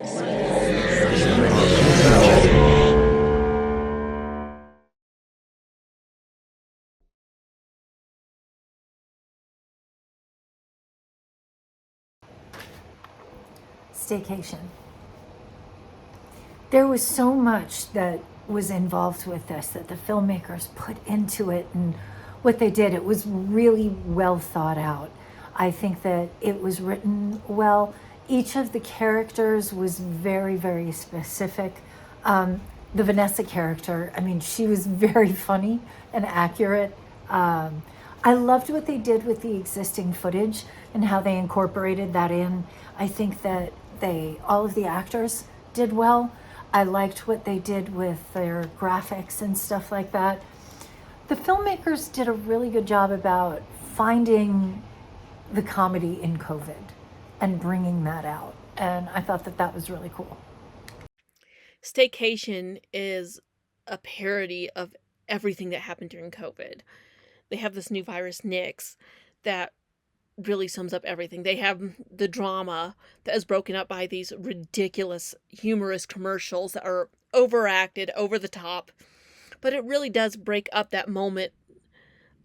Staycation. There was so much that was involved with this that the filmmakers put into it, and what they did, it was really well thought out. I think that it was written well. Each of the characters was very, very specific. The Vanessa character, I mean, she was very funny and accurate. I loved what they did with the existing footage and how they incorporated that in. I think that all of the actors did well. I liked what they did with their graphics and stuff like that. The filmmakers did a really good job about finding the comedy in COVID and bringing that out. And I thought that was really cool. Staycation is a parody of everything that happened during COVID. They have this new virus, Nix, that really sums up everything. They have the drama that is broken up by these ridiculous, humorous commercials that are overacted, over the top. But it really does break up that moment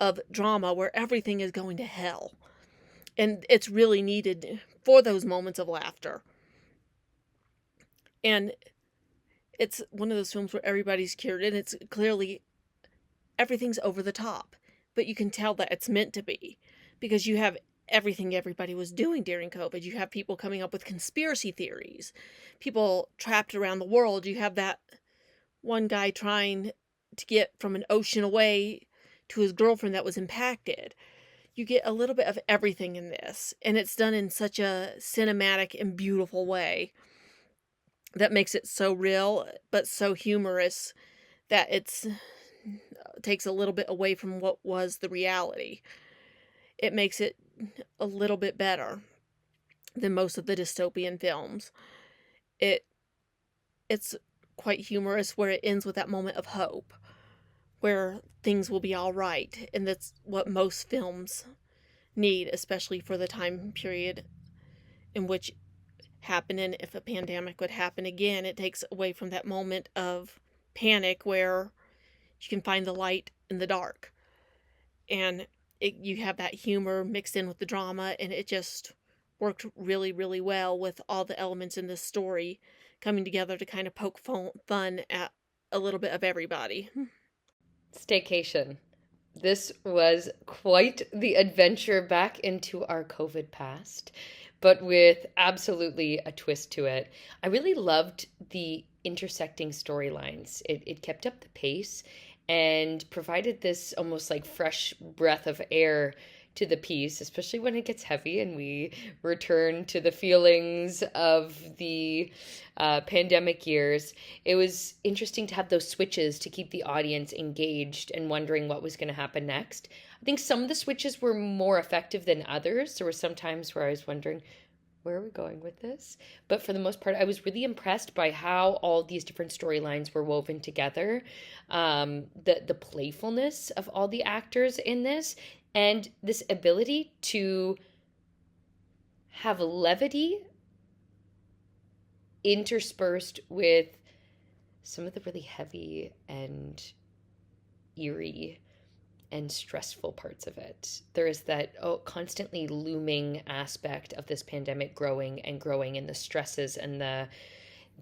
of drama where everything is going to hell. And it's really needed for those moments of laughter. And it's one of those films where everybody's cured, and it's clearly everything's over the top. But you can tell that it's meant to be, because you have everything everybody was doing during COVID. You have people coming up with conspiracy theories, people trapped around the world. You have that one guy trying to get from an ocean away to his girlfriend that was impacted. You get a little bit of everything in this, and it's done in such a cinematic and beautiful way that makes it so real but so humorous that it takes a little bit away from what was the reality. It makes it a little bit better than most of the dystopian films. It's quite humorous where it ends with that moment of hope, where things will be all right, and that's what most films need, especially for the time period in which happened. And if a pandemic would happen again, it takes away from that moment of panic where you can find the light in the dark. And you have that humor mixed in with the drama, and it just worked really, really well with all the elements in this story coming together to kind of poke fun at a little bit of everybody. Staycation. This was quite the adventure back into our COVID past, but with absolutely a twist to it. I really loved the intersecting storylines. It kept up the pace and provided this almost like fresh breath of air to the piece, especially when it gets heavy and we return to the feelings of the pandemic years. It was interesting to have those switches to keep the audience engaged and wondering what was going to happen next. I think some of the switches were more effective than others. There were some times where I was wondering, where are we going with this? But for the most part, I was really impressed by how all these different storylines were woven together. The playfulness of all the actors in this, and this ability to have levity interspersed with some of the really heavy and eerie and stressful parts of it. There is that constantly looming aspect of this pandemic growing and growing, and the stresses and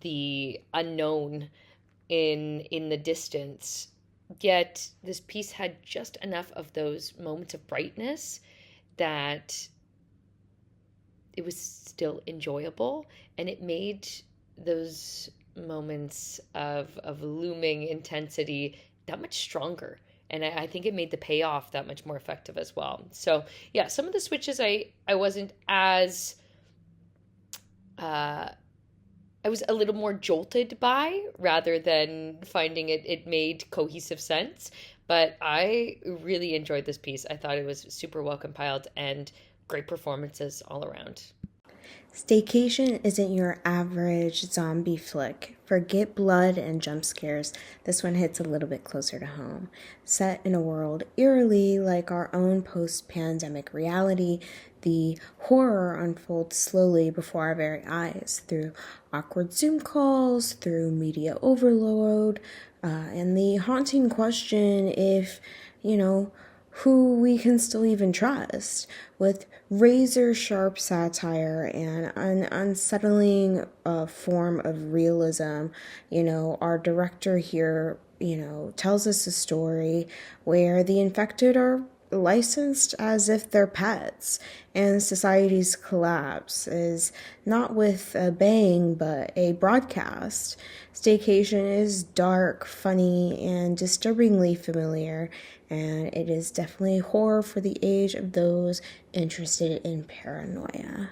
the unknown in the distance. Yet this piece had just enough of those moments of brightness that it was still enjoyable, and it made those moments of looming intensity that much stronger. And I think it made the payoff that much more effective as well. So yeah, some of the switches I wasn't as I was a little more jolted by, rather than finding it made cohesive sense. But I really enjoyed this piece. I thought it was super well compiled and great performances all around. Staycation isn't your average zombie flick. Forget blood and jump scares. This one hits a little bit closer to home. Set in a world eerily like our own post-pandemic reality, the horror unfolds slowly before our very eyes through awkward Zoom calls, through media overload, and the haunting question if, who we can still even trust, with razor sharp satire and an unsettling form of realism. Our director here, tells us a story where the infected are licensed as if they're pets, and society's collapse is not with a bang but a broadcast. Staycation is dark, funny, and disturbingly familiar, and it is definitely horror for the age of those interested in paranoia.